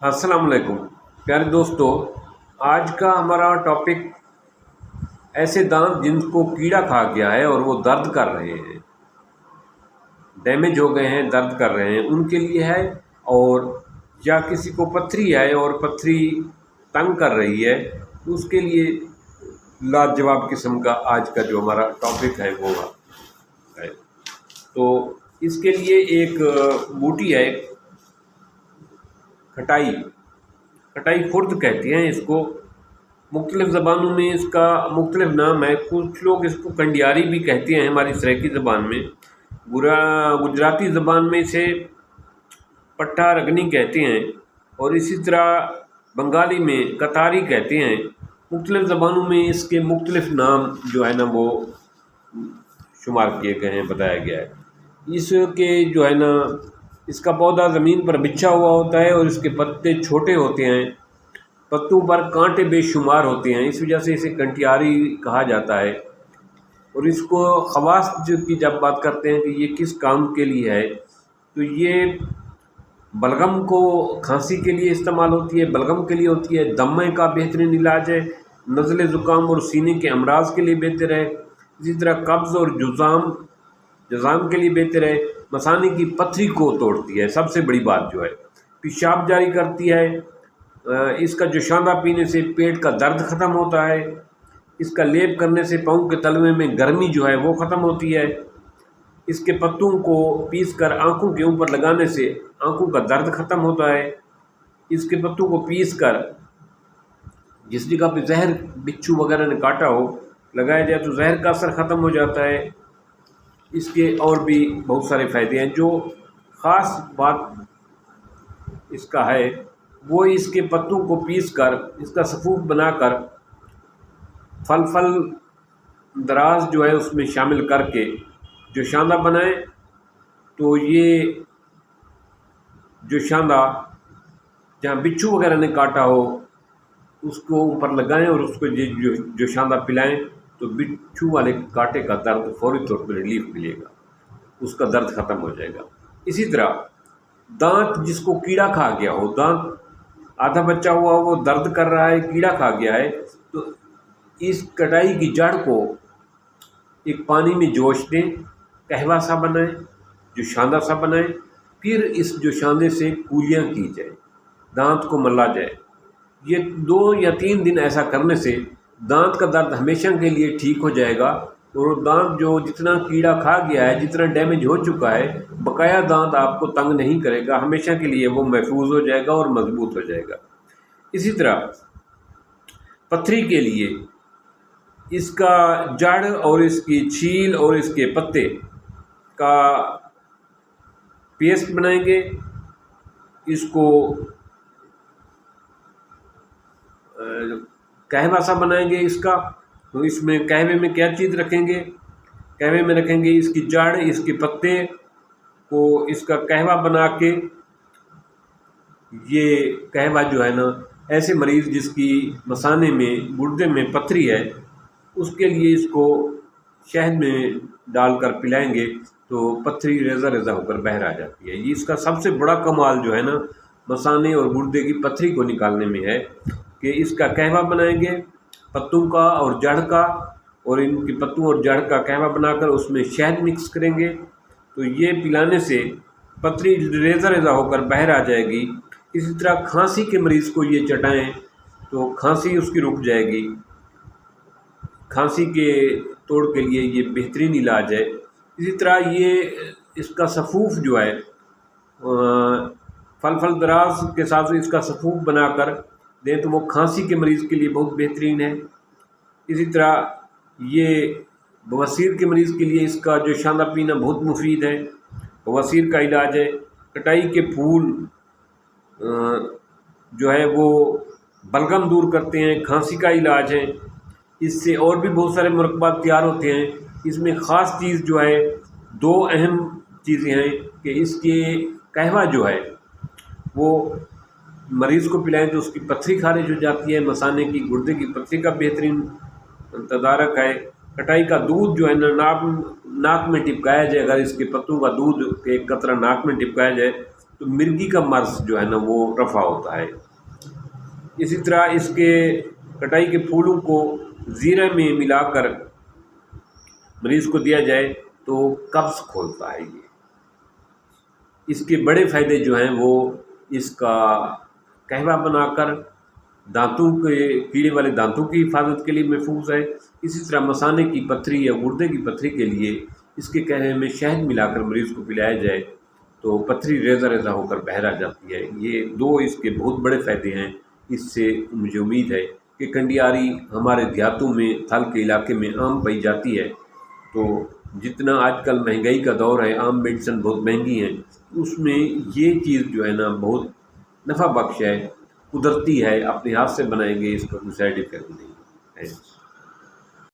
अस्सलाम वालेकुम प्यारे दोस्तों। आज का हमारा टॉपिक ऐसे दांत जिनको कीड़ा खा गया है और वो दर्द कर रहे हैं, डैमेज हो गए हैं, दर्द कर रहे हैं, उनके लिए है। और या किसी को पथरी है और पथरी तंग कर रही है, तो उसके लिए लाजवाब किस्म का आज का जो हमारा टॉपिक है वो है। तो इसके लिए एक बूटी है, खटाई खटाई खुर्द कहते हैं इसको। मुख्तलिफ़ ज़बानों में इसका मुख्तलिफ़ नाम है। कुछ लोग इसको कंडियारी भी कहते हैं हमारी सराइकी ज़बान में। गुजराती ज़बान में इसे पट्टा रगनी कहते हैं और इसी तरह बंगाली में कतारी कहते हैं। मुख्तलिफ़ ज़बानों में इसके मुख्तलिफ़ नाम जो है ना वो शुमार किए गए हैं, बताया गया है। इसके जो है ना इसका पौधा ज़मीन पर बिछा हुआ होता है और इसके पत्ते छोटे होते हैं, पत्तों पर कांटे बेशुमार होते हैं, इस वजह से इसे कंटियारी कहा जाता है। और इसको ख़वास की जब बात करते हैं कि ये किस काम के लिए है, तो ये बलगम को खांसी के लिए इस्तेमाल होती है, बलगम के लिए होती है, दमे का बेहतरीन इलाज है, नज़ले ज़ुकाम और सीने के अमराज के लिए बेहतर है। इसी तरह कब्ज़ और जुज़ाम के लिए बेहतर है। मसाने की पथरी को तोड़ती है, सबसे बड़ी बात जो है पेशाब जारी करती है। इसका जोशांदा पीने से पेट का दर्द ख़त्म होता है। इसका लेप करने से पाँव के तलवे में गर्मी जो है वो ख़त्म होती है। इसके पत्तों को पीसकर आँखों के ऊपर लगाने से आँखों का दर्द ख़त्म होता है। इसके पत्तों को पीसकर जिस जगह पे जहर बिच्छू वगैरह ने काटा हो लगाया जाए तो जहर का असर ख़त्म हो जाता है। इसके और भी बहुत सारे फ़ायदे हैं। जो ख़ास बात इसका है वो इसके पत्तों को पीसकर इसका सफ़ूफ बनाकर फल दराज जो है उसमें शामिल करके जोशांदा बनाएं, तो ये जोशांदा जहाँ बिच्छू वगैरह ने काटा हो उसको ऊपर लगाएं और उसको जोशांदा पिलाएं, तो बिच्छू वाले कांटे का दर्द फौरी तौर पर रिलीफ मिलेगा, उसका दर्द ख़त्म हो जाएगा। इसी तरह दांत जिसको कीड़ा खा गया हो, दांत आधा बचा हुआ हो, वो दर्द कर रहा है, कीड़ा खा गया है, तो इस कटाई की जड़ को एक पानी में जोश दें, कहवा सा बनाएं, जोशांदा सा बनाएं, फिर इस जोशांदे से कूलियाँ की जाए, दांत को मला जाए। ये 2 या 3 दिन ऐसा करने से दांत का दर्द हमेशा के लिए ठीक हो जाएगा और दांत जो जितना कीड़ा खा गया है, जितना डैमेज हो चुका है, बकाया दांत आपको तंग नहीं करेगा, हमेशा के लिए वो महफूज हो जाएगा और मजबूत हो जाएगा। इसी तरह पथरी के लिए इसका जड़ और इसकी छील और इसके पत्ते का पेस्ट बनाएंगे, इसको कहवा सा बनाएंगे इसका। तो इसमें कहवे में क्या चीज़ रखेंगे, कहवे में रखेंगे इसकी जड़, इसके पत्ते को इसका कहवा बना के, ये कहवा जो है ना ऐसे मरीज़ जिसकी मसाने में गुर्दे में पथरी है उसके लिए इसको शहद में डालकर पिलाएंगे तो पथरी रेज़ा रेज़ा होकर बाहर आ जाती है। ये इसका सबसे बड़ा कमाल जो है ना मसाने और गुर्दे की पथरी को निकालने में है कि इसका कहवा बनाएंगे पत्तों का और जड़ का, और इनके पत्तों और जड़ का कहवा बनाकर उसमें शहद मिक्स करेंगे, तो ये पिलाने से पथरी रेज़ा रेज़ा होकर बाहर आ जाएगी। इसी तरह खांसी के मरीज़ को ये चटाएं तो खांसी उसकी रुक जाएगी। खांसी के तोड़ के लिए ये बेहतरीन इलाज है। इसी तरह ये इसका सफ़ूफ जो है फल दराज के साथ इसका सफ़ूफ बनाकर दें तो वो खांसी के मरीज़ के लिए बहुत बेहतरीन है। इसी तरह ये बवासीर के मरीज़ के लिए इसका जोशांदा पीना बहुत मुफीद है, बवासीर का इलाज है। कटाई के फूल जो है वो बलगम दूर करते हैं, खांसी का इलाज है। इससे और भी बहुत सारे मुरक्बात तैयार होते हैं। इसमें ख़ास चीज़ जो है 2 अहम चीज़ें हैं कि इसके कहवा जो है वो मरीज़ को पिलाएं तो उसकी पथरी खारिज हो जाती है, मसाने की गुर्दे की पथरी का बेहतरीन तदारक है। कटाई का दूध जो है ना नाक में टिपकाया जाए, अगर इसके पत्तों का दूध एक कतरा नाक में टिपकाया जाए تو مرگی کا مرض جو ہے نا وہ رفع ہوتا ہے۔ اسی طرح اس کے کٹائی کے پھولوں کو زیرہ میں ملا کر مریض کو دیا جائے تو قبض کھولتا ہے یہ۔ اس کے بڑے فائدے جو ہیں وہ اس کا قہوہ بنا کر دانتوں کے کیڑے والے دانتوں کی حفاظت کے لیے محفوظ ہے۔ اسی طرح مثانے کی پتھری یا گردے کی پتھری کے لیے اس کے قہوے میں شہد ملا کر مریض کو پلایا جائے تو پتھری ریزہ ریزہ ہو کر بہہ جاتی ہے۔ یہ دو اس کے بہت بڑے فائدے ہیں۔ اس سے مجھے امید ہے کہ کنڈیاری ہمارے دیہاتوں میں تھل کے علاقے میں عام پائی جاتی ہے، تو جتنا آج کل مہنگائی کا دور ہے، عام میڈیسن بہت مہنگی ہیں، اس میں یہ چیز جو ہے نا بہت نفع بخش ہے، قدرتی ہے، اپنے ہاتھ سے بنائیں گے، اس کا کوئی سائڈ افیکٹ نہیں ہے۔